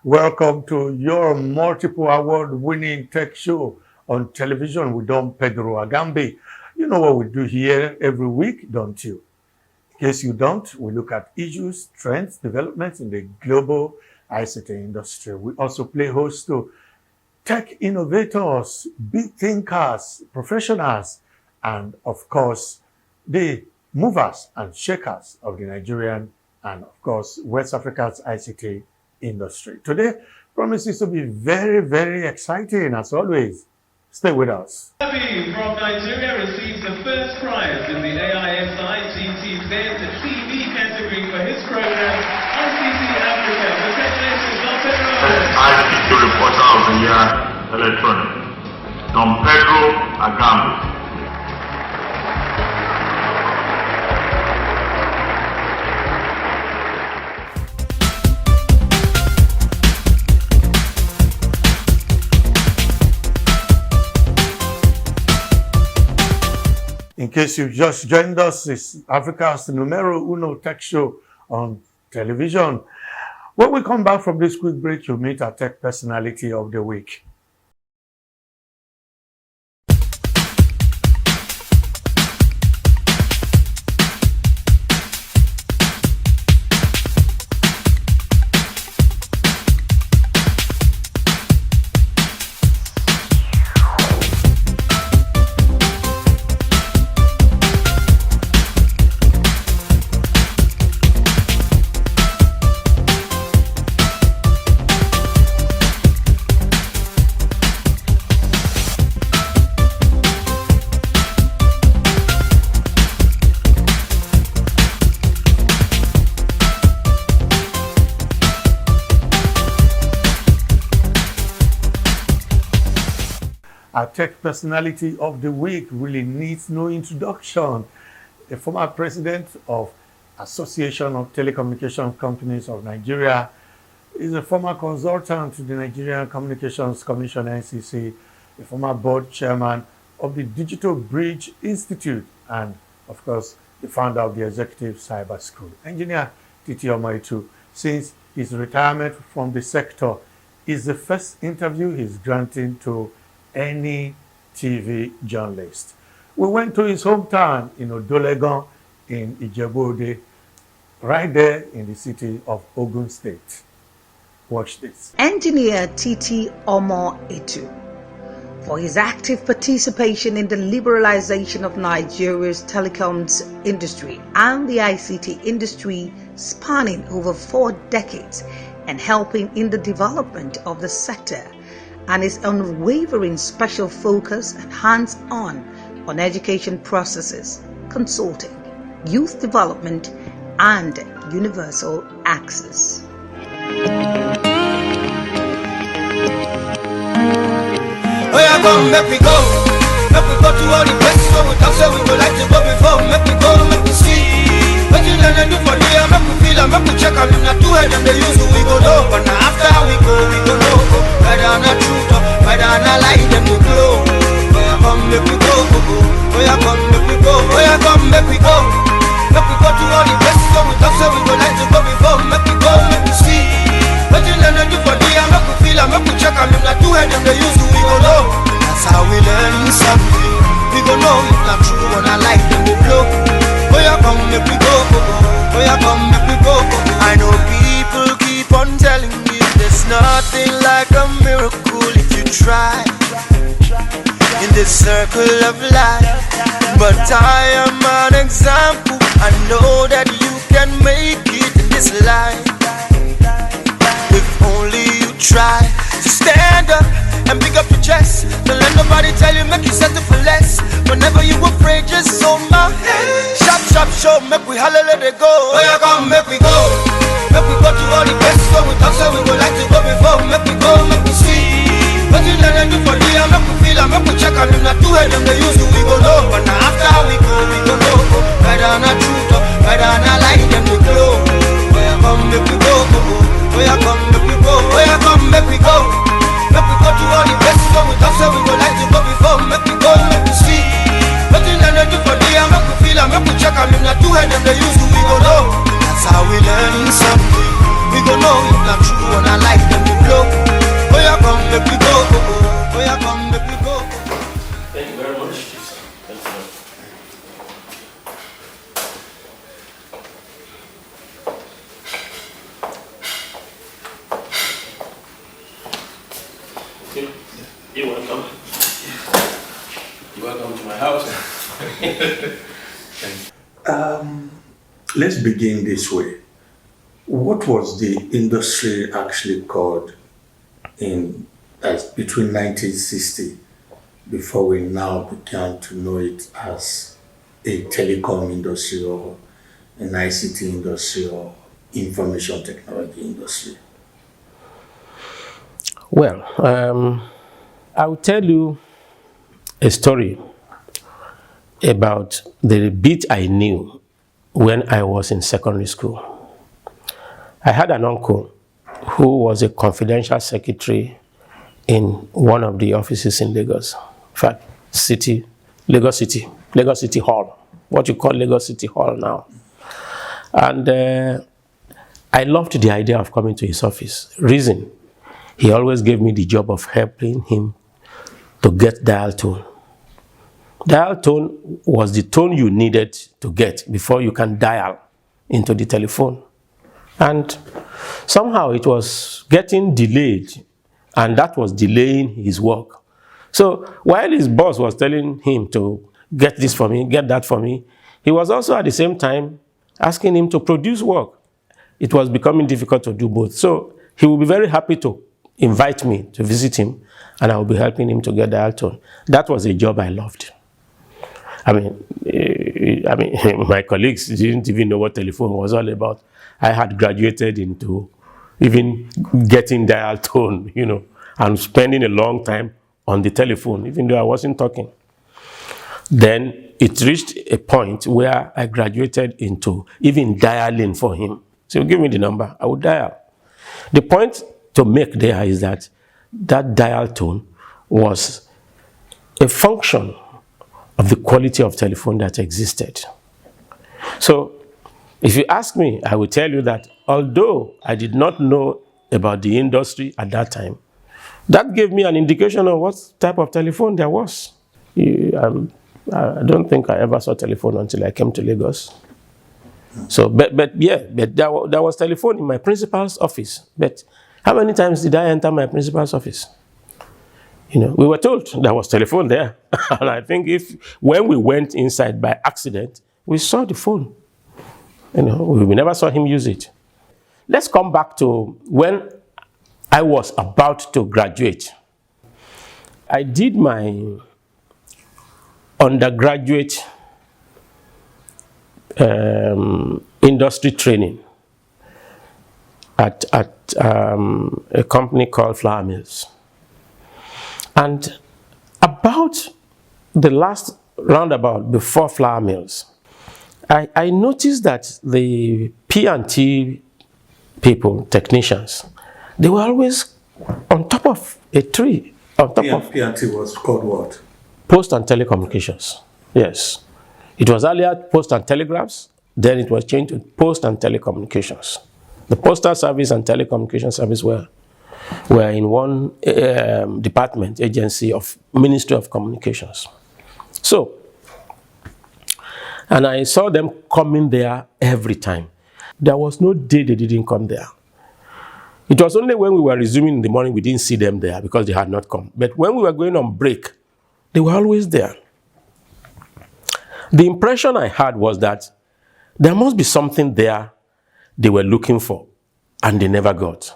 Welcome to your multiple award-winning tech show on television with Don Pedro Agambi. You know what we do here every week, don't you? In case you don't, we look at issues, trends, developments in the global ICT industry. We also play host to tech innovators, big thinkers, professionals, and of course, the movers and shakers of the Nigerian and of course, West Africa's ICT industry. Today promises to be very, very exciting as always. Stay with us. Abby from Nigeria receives the first prize in the AISI TV category for his program, ICT Africa. Congratulations, Don Pedro. ICT Reporter of the Year, Electronic, Don Pedro Agambi. In case you've just joined us, it's Africa's numero uno tech show on television. When we come back from this quick break, you'll meet our tech personality of the week. Our tech personality of the week really needs no introduction. The former president of Association of Telecommunication Companies of Nigeria is a former consultant to the Nigerian Communications Commission (NCC), a former board chairman of the Digital Bridge Institute, and of course, the founder of the executive Cyberschuul. Engineer Titi Omo-Ettu, since his retirement from the sector, is the first interview he's granting to any TV journalist. We went to his hometown in Odolegon in Ijebu-Ode, right there in the city of Ogun State. Watch this. Engineer Titi Omo-Ettu, for his active participation in the liberalization of Nigeria's telecoms industry and the ICT industry spanning over 4 decades and helping in the development of the sector, and his unwavering special focus and hands-on on education processes, consulting, youth development, and universal access. Oh yeah, come, make we go to all the places where we talk, say we would like to go before. Make we go, make we see. What you learn and do for me, make we feel, make we check out. If not two head, them they use we go know. But now after we go know. Whether or not truth, whether or not lie, them we glow. Oh yeah, come, make we go. Oh yeah, come, make we go. Oh yeah, come, make we go. Make we go to all the places where we talk, say we would like to go before. Make we go, make we see. What you learn and do for me, make we feel, make we check out. If not two head, them they use we go know. That's how we learn something. We go know if not true or not lie, them we blow. Oh yeah, come, make we go. Oh yeah, come, make we go. I know people keep on telling me there's nothing like a miracle if you try in this circle of life. But I am an example. I know that you can make it in this life if only you try to stand up and pick up your chest. Don't let nobody tell you, make you settle for less. Whenever you afraid, just hold my head. Sharp, show, make we holler, let it go. Oh yeah, come, make we go. Make we go to all the places where we talk, so we would like to go before. Make we go, make we see. What you learn and do for real, make we feel, make we check out. If not two head, them they use we go know. But now after we go know. Whether or not truth, whether or not lie, them we glow. Oh yeah, come, make we go. Oh yeah, come, make we go. Oh yeah, come, make we go. Make we go to all the places where we talk, so we would like to go before. Make we go, make we see. What you learn and do for real, make we feel, make we check out. If not two head, them they use we go know. That's how we learn something. We go know if not true or not like them. Let's begin this way. What was the industry actually called between 1960, before we now began to know it as a telecom industry or an ICT industry or information technology industry? Well, I will tell you a story about the bit I knew when I was in secondary school. I had an uncle who was a confidential secretary in one of the offices in Lagos. In fact, Lagos City Hall, what you call Lagos City Hall now. And I loved the idea of coming to his office. Reason, he always gave me the job of helping him to get dial tone. Dial tone was the tone you needed to get before you can dial into the telephone. And somehow it was getting delayed, and that was delaying his work. So while his boss was telling him to get this for me, get that for me, he was also at the same time asking him to produce work. It was becoming difficult to do both. So he would be very happy to invite me to visit him, and I would be helping him to get dial tone. That was a job I loved. I mean, my colleagues didn't even know what telephone was all about. I had graduated into even getting dial tone, and spending a long time on the telephone, even though I wasn't talking. Then it reached a point where I graduated into even dialing for him. So give me the number, I would dial. The point to make there is that dial tone was a function of the quality of telephone that existed. So if you ask me, I will tell you that although I did not know about the industry at that time, that gave me an indication of what type of telephone there was. I don't think I ever saw telephone until I came to Lagos. So, but there was telephone in my principal's office. But how many times did I enter my principal's office? We were told there was telephone there. And I think when we went inside by accident, we saw the phone. We never saw him use it. Let's come back to when I was about to graduate. I did my undergraduate industry training at a company called Flour Mills. And about the last roundabout before Flour Mills, I noticed that the P&T people, technicians, they were always on top of a tree. P&T was called what? Post and Telecommunications. Yes. It was earlier Post and Telegraphs, then it was changed to Post and Telecommunications. The Postal Service and Telecommunication Service were in one department, agency of Ministry of Communications. So, and I saw them coming there every time. There was no day they didn't come there. It was only when we were resuming in the morning we didn't see them there because they had not come. But when we were going on break, they were always there. The impression I had was that there must be something there they were looking for and they never got.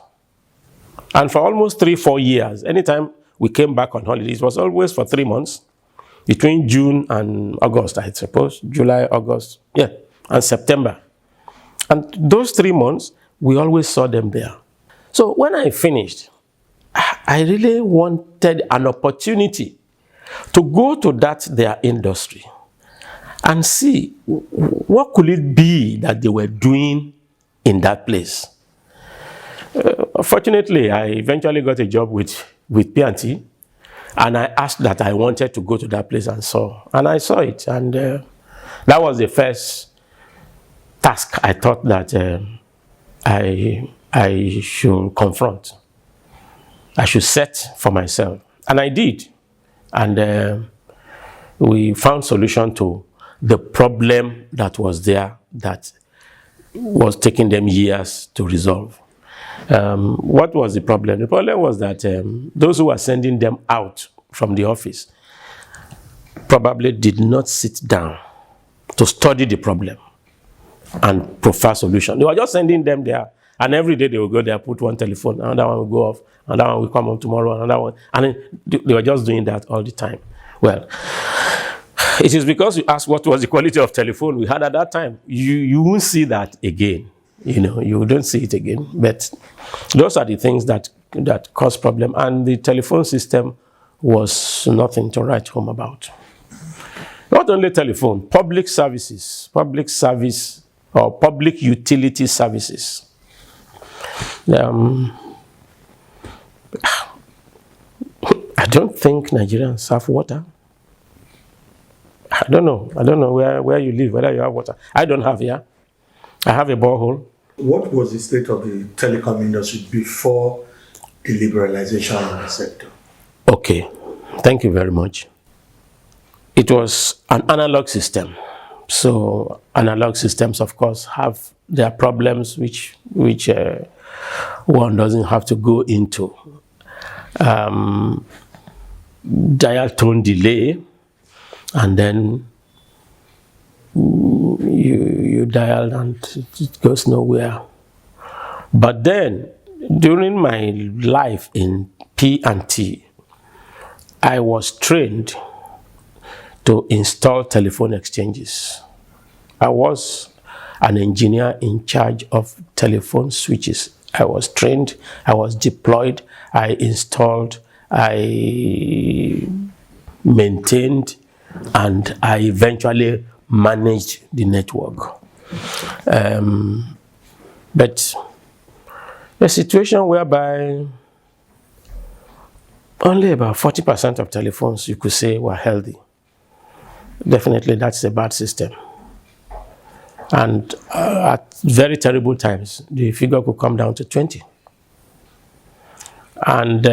And for almost 3-4 years, anytime we came back on holidays, it was always for 3 months, between June and August, I suppose, July, August, and September. And those 3 months, we always saw them there. So when I finished, I really wanted an opportunity to go to their industry and see what could it be that they were doing in that place. Fortunately, I eventually got a job with P&T, and I asked that I wanted to go to that place and I saw it, and that was the first task I thought that I should confront. I should set for myself, and I did, and we found solution to the problem that was there that was taking them years to resolve. What was the problem? The problem was that those who were sending them out from the office, probably did not sit down to study the problem and provide solution. They were just sending them there, and every day they will go there, put one telephone, another one will go off, another one will come on tomorrow, another one, and then they were just doing that all the time. Well, it is because you asked what was the quality of telephone we had at that time. You won't see that again. You don't see it again. But those are the things that cause problem, and the telephone system was nothing to write home about. Not only telephone, public services, public service or public utility services. I don't think Nigerians have water. I don't know where you live, whether you have water. I don't have here. I have a borehole. What was the state of the telecom industry before the liberalization of the sector? Okay, thank you very much. It was an analog system. So analog systems, of course, have their problems which one doesn't have to go into. Dial tone delay, and then you dial and it goes nowhere. But then, during my life in P&T, I was trained to install telephone exchanges. I was an engineer in charge of telephone switches. I was trained, I was deployed, I installed, I maintained, and I eventually managed the network. But a situation whereby only about 40% of telephones, you could say, were healthy. Definitely, that's a bad system. And at very terrible times, the figure could come down to 20. And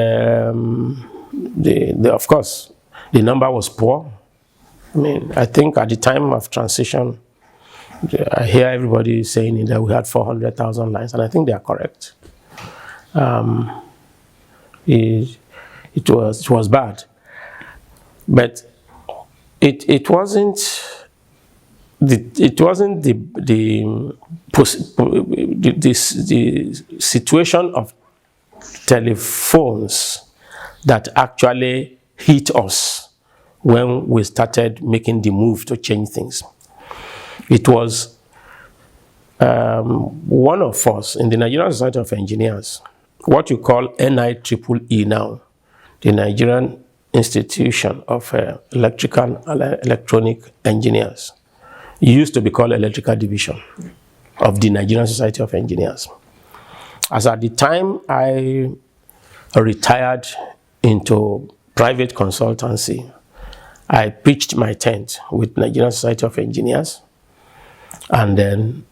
of course, the number was poor. I mean, I think at the time of transition, I hear everybody saying that we had 400,000 lines, and I think they are correct. It was bad, but it wasn't the situation of telephones that actually hit us when we started making the move to change things. It was one of us in the Nigerian Society of Engineers, what you call NIEEE now, the Nigerian Institution of Electrical and Electronic Engineers. It used to be called Electrical Division of the Nigerian Society of Engineers. As at the time I retired into private consultancy, I pitched my tent with Nigerian Society of Engineers, and then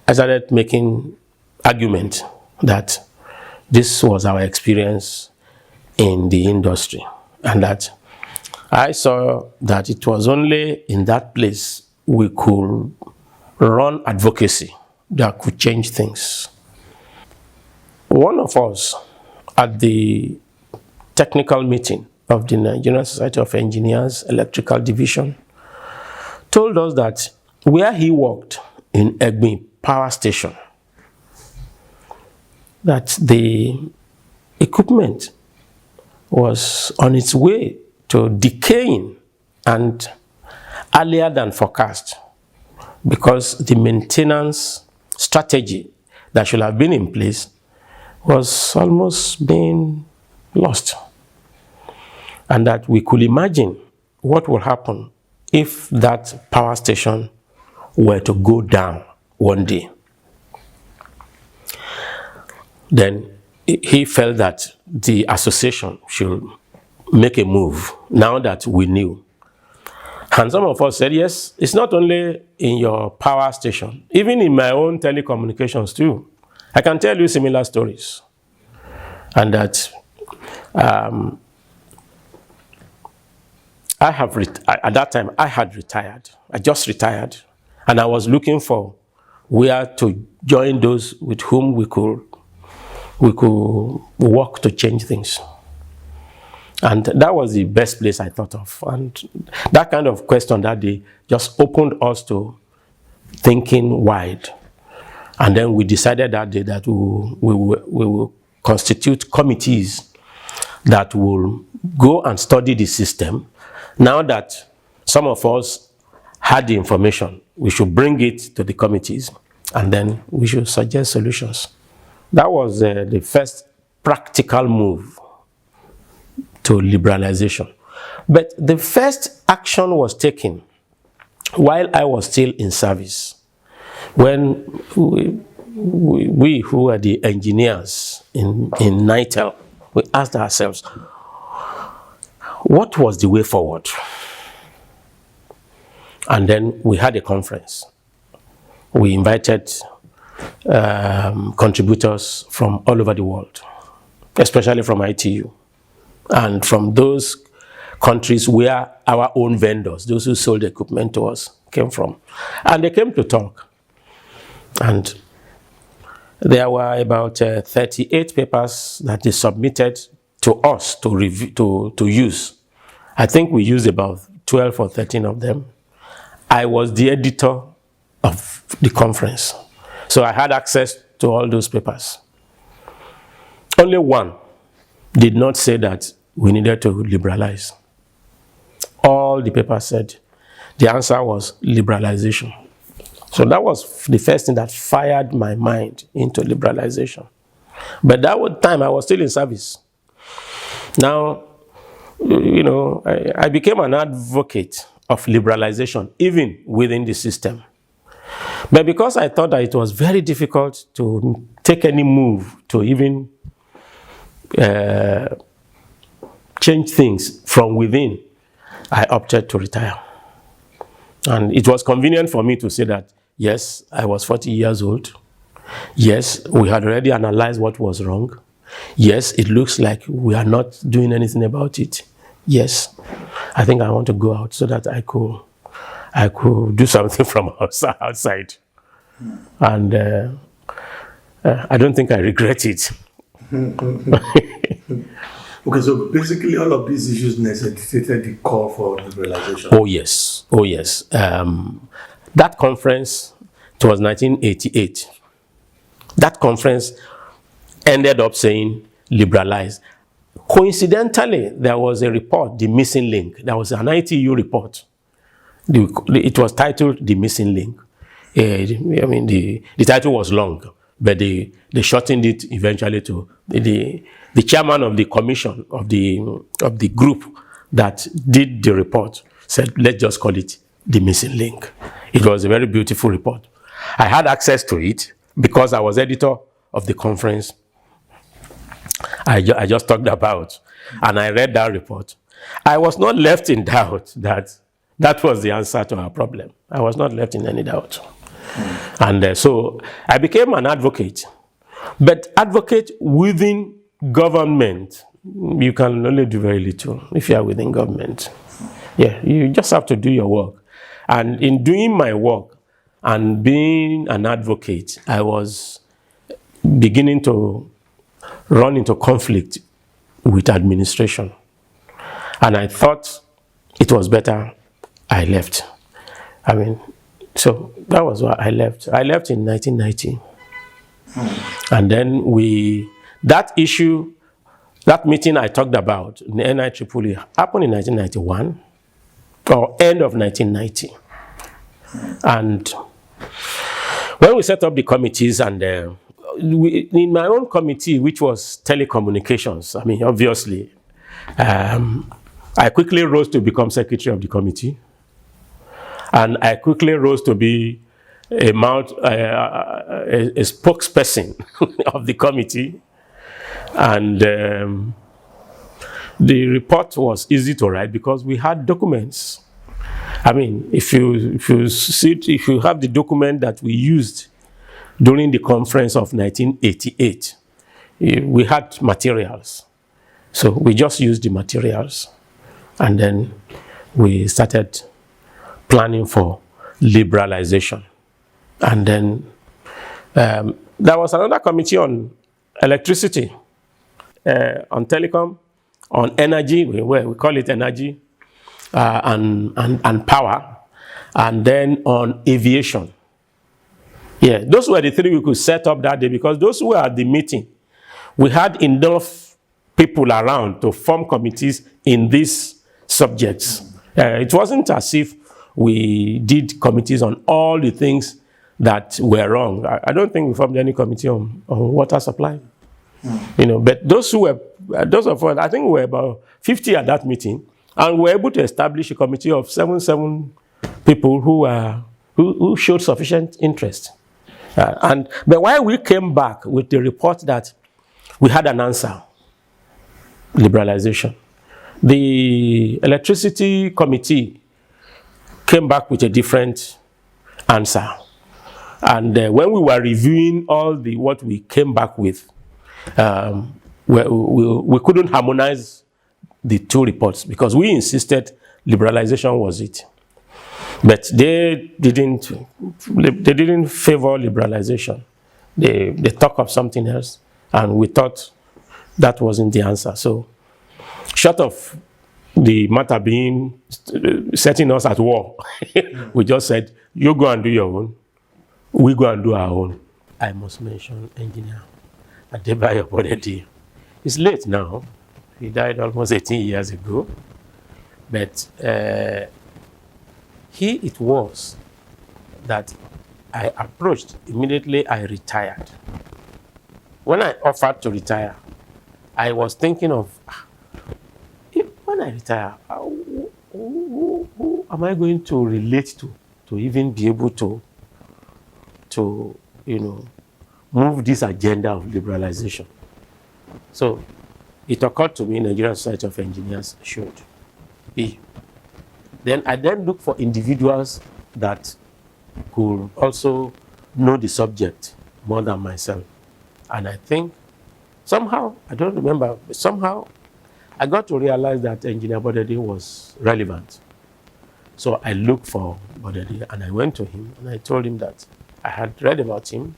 I started making argument that this was our experience in the industry, and that I saw that it was only in that place we could run advocacy that could change things. One of us at the technical meeting of the Nigerian Society of Engineers Electrical Division told us that where he worked in Engr power station, that the equipment was on its way to decaying and earlier than forecast, because the maintenance strategy that should have been in place was almost being lost. And that we could imagine what would happen if that power station were to go down one day. Then he felt that the association should make a move now that we knew. And some of us said, yes, it's not only in your power station, even in my own telecommunications too. I can tell you similar stories. And that at that time, I had retired. I just retired. And I was looking for where to join those with whom we could work to change things. And that was the best place I thought of. And that kind of question that day just opened us to thinking wide. And then we decided that day that we will constitute committees that will go and study the system. Now that some of us had the information, we should bring it to the committees, and then we should suggest solutions. That was the first practical move to liberalization. But the first action was taken while I was still in service, when we who were the engineers in NITEL, we asked ourselves, what was the way forward? And then we had a conference. We invited contributors from all over the world, especially from ITU, and from those countries where our own vendors, those who sold equipment to us, came from. And they came to talk. And there were about 38 papers that they submitted to us to review, to use. I think we used about 12 or 13 of them. I was the editor of the conference, so I had access to all those papers. Only one did not say that we needed to liberalize. All the papers said the answer was liberalization. So that was the first thing that fired my mind into liberalization. But that time I was still in service. Now, you know, I became an advocate of liberalization, even within the system. But because I thought that it was very difficult to take any move to even change things from within, I opted to retire. And it was convenient for me to say that, yes, I was 40 years old. Yes, we had already analyzed what was wrong. Yes, it looks like we are not doing anything about it. Yes, I think I want to go out so that I could do something from outside. And I don't think I regret it. Okay, so basically all of these issues necessitated the call for liberalization. Oh yes, oh yes. That conference, it was 1988. That conference ended up saying liberalize. Coincidentally, there was a report, The Missing Link. There was an ITU report. It was titled The Missing Link. I mean, the title was long, but they shortened it eventually to the chairman of the commission of the group that did the report said, let's just call it The Missing Link. It was a very beautiful report. I had access to it because I was editor of the conference I just talked about, and I read that report. I was not left in doubt that that was the answer to our problem. I was not left in any doubt. And so I became an advocate. But advocate within government, you can only do very little if you are within government. Yeah, you just have to do your work. And in doing my work and being an advocate, I was beginning to run into conflict with administration. And I thought it was better I left. I mean, so that was why I left. I left in 1990. And then that issue, that meeting I talked about in the NIEEE happened in 1991 or end of 1990. And when we set up the committees and in my own committee, which was telecommunications, I mean, obviously, I quickly rose to become secretary of the committee. And I quickly rose to be a spokesperson of the committee. And the report was easy to write because we had documents. I mean, if you have the document that we used during the conference of 1988, we had materials. So we just used the materials. And then we started planning for liberalization. And then there was another committee on electricity, on telecom, on energy, we call it energy, and power, and then on aviation. Yeah, those were the three we could set up that day, because those who were at the meeting, we had enough people around to form committees in these subjects. It wasn't as if we did committees on all the things that were wrong. I don't think we formed any committee on water supply. You know, but those who were, those of us, I think we were about 50 at that meeting, and we were able to establish a committee of seven people who showed sufficient interest. But while we came back with the report that we had an answer, liberalization, the electricity committee came back with a different answer. And when we were reviewing what we came back with, we couldn't harmonize the two reports, because we insisted liberalization was it. But they didn't favor liberalization. They talk of something else, and we thought that wasn't the answer. So, short of the matter being setting us at war, we just said, you go and do your own, we go and do our own. I must mention engineer Adebayo Bodedi. It's late now. He died almost 18 years ago. But it was that I approached immediately. I retired. When I offered to retire, I was thinking of, when I retire, who am I going to relate to even be able to move this agenda of liberalization? So it occurred to me Nigerian Society of Engineers should be. Then I looked for individuals that could also know the subject more than myself. And I think somehow, I don't remember, but somehow I got to realize that Engineer Bodedi was relevant. So I looked for Bodedi, and I went to him and I told him that I had read about him.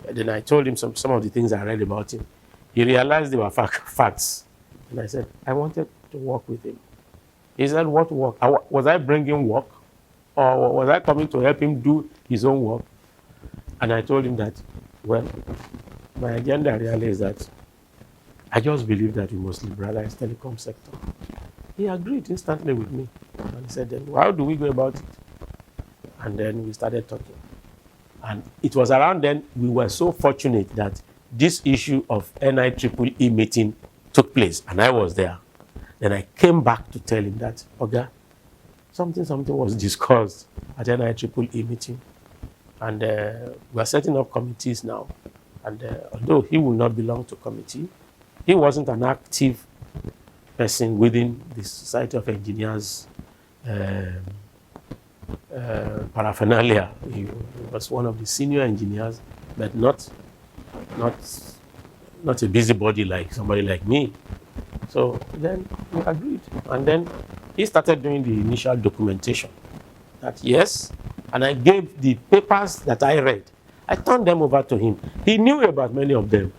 Then I told him some of the things I read about him. He realized they were facts. And I said, I wanted to work with him. He said, what work? Was I bringing work? Or was I coming to help him do his own work? And I told him that, well, my agenda really is that I just believe that we must liberalize the telecom sector. He agreed instantly with me. And he said, then how do we go about it? And then we started talking. And it was around then we were so fortunate that this issue of NIEEE meeting took place, and I was there. Then I came back to tell him that, Oga, something was discussed at NIEEE meeting, and we are setting up committees now. And although he will not belong to committee, he wasn't an active person within the Society of Engineers paraphernalia. He was one of the senior engineers, but not a busybody like somebody like me. So then we agreed, and then he started doing the initial documentation. That yes, and I gave the papers that I read. I turned them over to him. He knew about many of them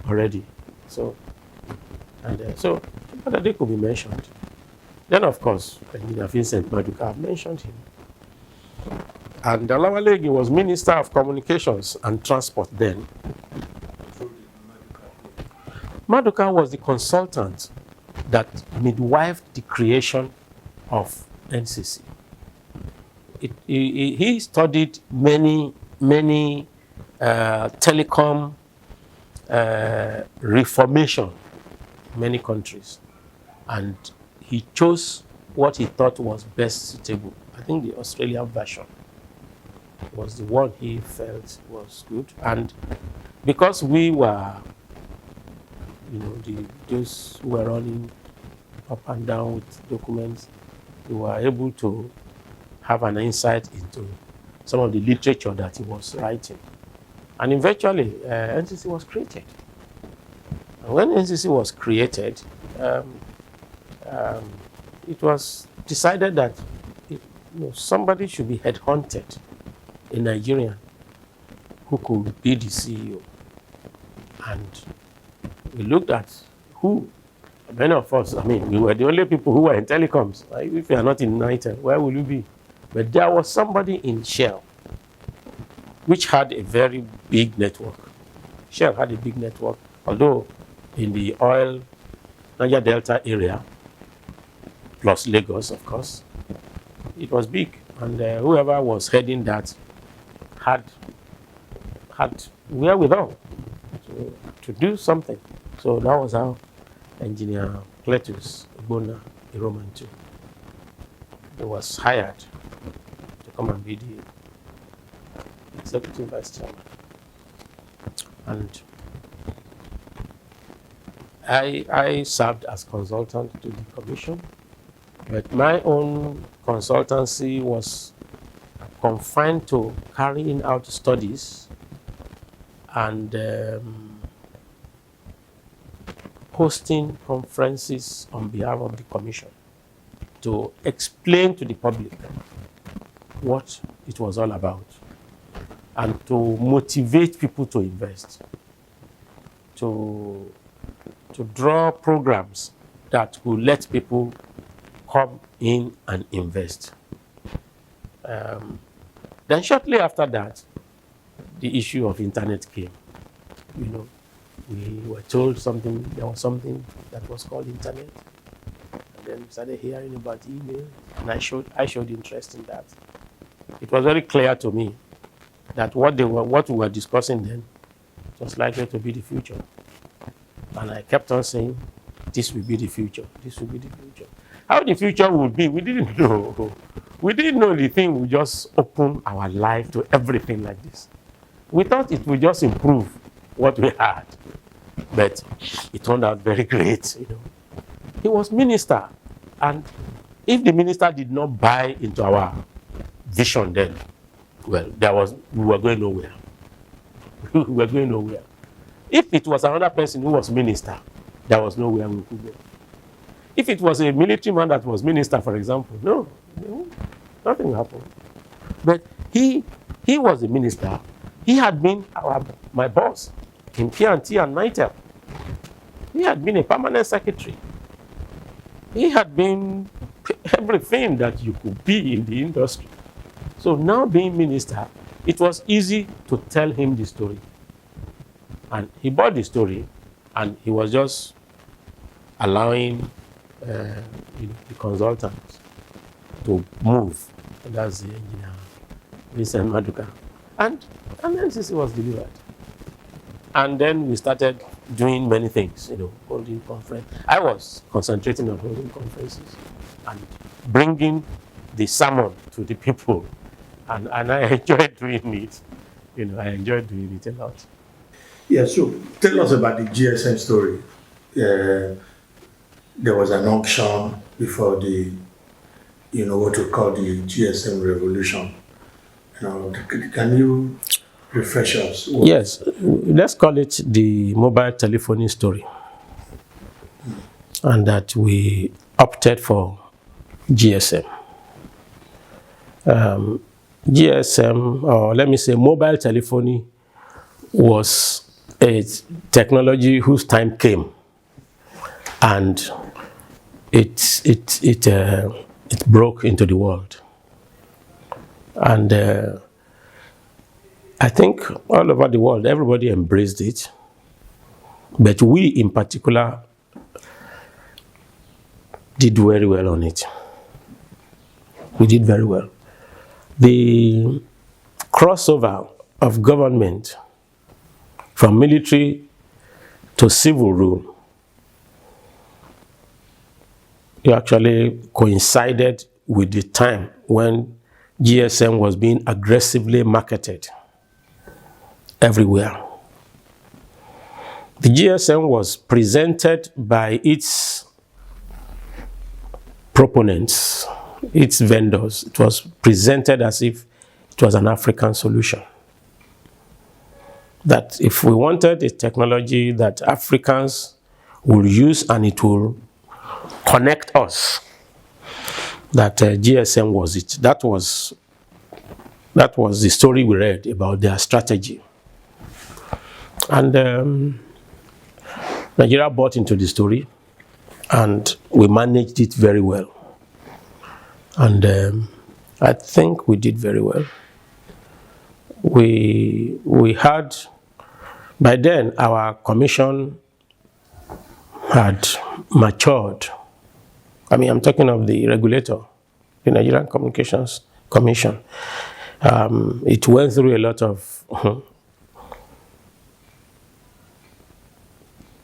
already. So, so they could be mentioned. Then of course, Engineer Vincent Maduka, I've mentioned him. And Olawale was Minister of Communications and Transport then. Maduka was the consultant that midwifed the creation of NCC. He studied many telecom reformation in many countries, and he chose what he thought was best suitable. I think the Australian version was the one he felt was good, and because we were, those who were running up and down with documents, we were able to have an insight into some of the literature that he was writing. And eventually, NCC was created. And when NCC was created, it was decided that somebody should be headhunted, a Nigerian, who could be the CEO. And we looked at who Many of us, I mean, we were the only people who were in telecoms. If you are not in United, where will you be? But there was somebody in Shell, which had a very big network. Shell had a big network, although in the oil Niger Delta area, plus Lagos, of course, it was big. And whoever was heading that had wherewithal to do something. So that was how Engineer Cletus Bona Roman too. He was hired to come and be the executive vice chairman. And I served as consultant to the commission, but my own consultancy was confined to carrying out studies and hosting conferences on behalf of the commission to explain to the public what it was all about and to motivate people to invest, to draw programs that will let people come in and invest. Then shortly after that, the issue of internet came. You know, we were told there was something that was called internet. And then we started hearing about email, and I showed interest in that. It was very clear to me that what we were discussing then was likely to be the future. And I kept on saying, this will be the future, this will be the future. How the future would be, we didn't know. We didn't know the thing would just open our life to everything like this. We thought it would just improve what we had. But it turned out very great. You know. He was minister. And if the minister did not buy into our vision then, well, we were going nowhere. We were going nowhere. If it was another person who was minister, there was nowhere we could go. If it was a military man that was minister, for example, no, nothing happened. But he was a minister. He had been my boss in P&T and NITEL. He had been a permanent secretary. He had been everything that you could be in the industry. So now being minister, it was easy to tell him the story. And he bought the story, and he was just allowing the consultants to move. And that's the engineer, Vincent Maduka. And then NCC was delivered. And then we started doing many things, holding conference. I was concentrating on holding conferences and bringing the sermon to the people. And I enjoyed doing it. I enjoyed doing it a lot. Yeah, so tell us about the GSM story. There was an auction before the, what we call the GSM revolution. Can you refresh us? Yes, let's call it the mobile telephony story. And that we opted for GSM. GSM, or let me say mobile telephony, was a technology whose time came. And it broke into the world. And I think all over the world, everybody embraced it. But we, in particular, did very well on it. We did very well. The crossover of government from military to civil rule actually coincided with the time when GSM was being aggressively marketed everywhere. The GSM was presented by its proponents, its vendors. It was presented as if it was an African solution. That if we wanted a technology that Africans will use and it will connect us, that GSM was it. That was the story we read about their strategy. And Nigeria bought into the story. and we managed it very well. And I think we did very well. We had, by then, our commission had matured. I mean, I'm talking of the regulator, the Nigerian Communications Commission. It went through a lot of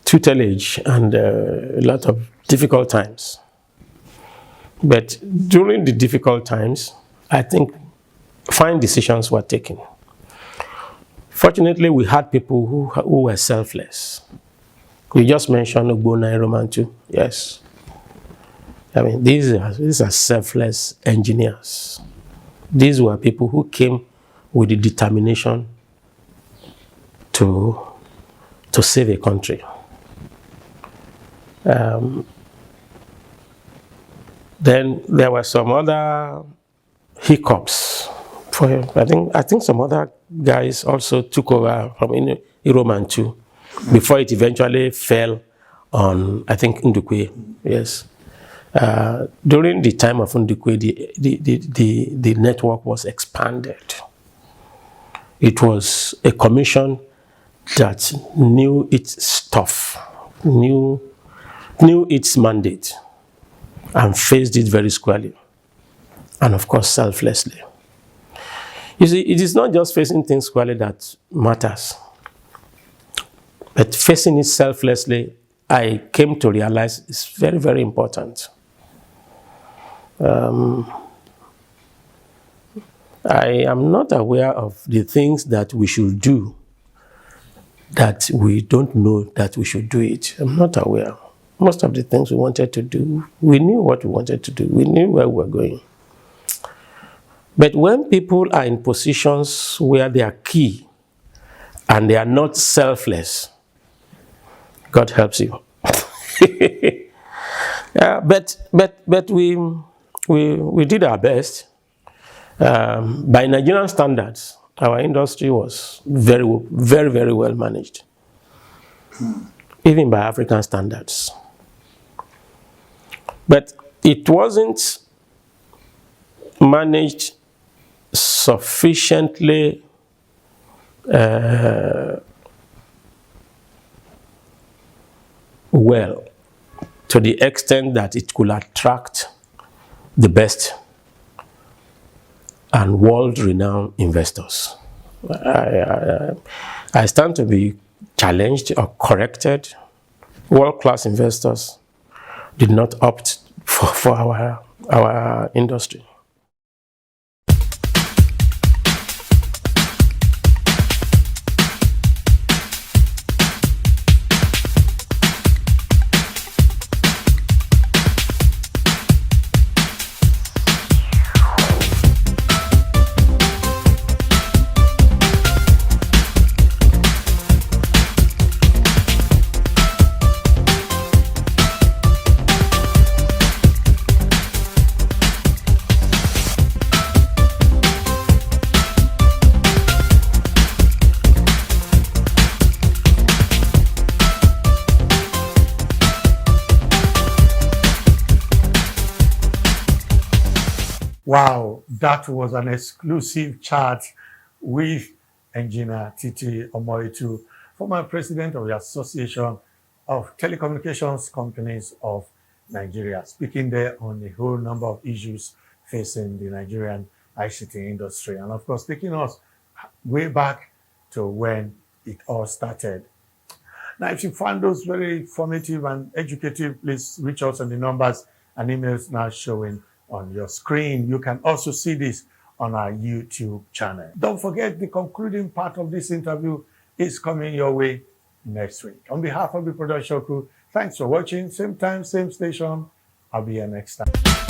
tutelage and a lot of difficult times. But during the difficult times, I think fine decisions were taken. Fortunately, we had people who were selfless. You just mentioned Ogbonna and Roman too. Yes. I mean, these are selfless engineers. These were people who came with the determination to save a country. Then there were some other hiccups. I think some other guys also took over from Roman too, before it eventually fell on, I think, Ndukwe. Yes. During the time of Ndukwe, the network was expanded. It was a commission that knew its stuff, knew its mandate, and faced it very squarely, and of course selflessly. You see, it is not just facing things squarely that matters, but facing it selflessly, I came to realize is very, very important. I am not aware of the things that we should do that we don't know that we should do it. I'm not aware. Most of the things we wanted to do, we knew what we wanted to do. We knew where we were going. But when people are in positions where they are key and they are not selfless, God helps you. Yeah, but we did our best. By Nigerian standards, our industry was very, very, very well managed, even by African standards. But it wasn't managed sufficiently well, to the extent that it could attract the best and world-renowned investors. I stand to be challenged or corrected. World-class investors did not opt for our industry. Wow, that was an exclusive chat with Engineer Titi Omo-Ettu, former president of the Association of Telecommunications Companies of Nigeria, speaking there on a whole number of issues facing the Nigerian ICT industry. And of course, taking us way back to when it all started. Now, if you found those very informative and educative, please reach out on the numbers and emails now showing on your screen. You can also see this on our YouTube channel. Don't forget, the concluding part of this interview is coming your way next week. On behalf of the production crew, thanks for watching. Same time, same station. I'll be here next time.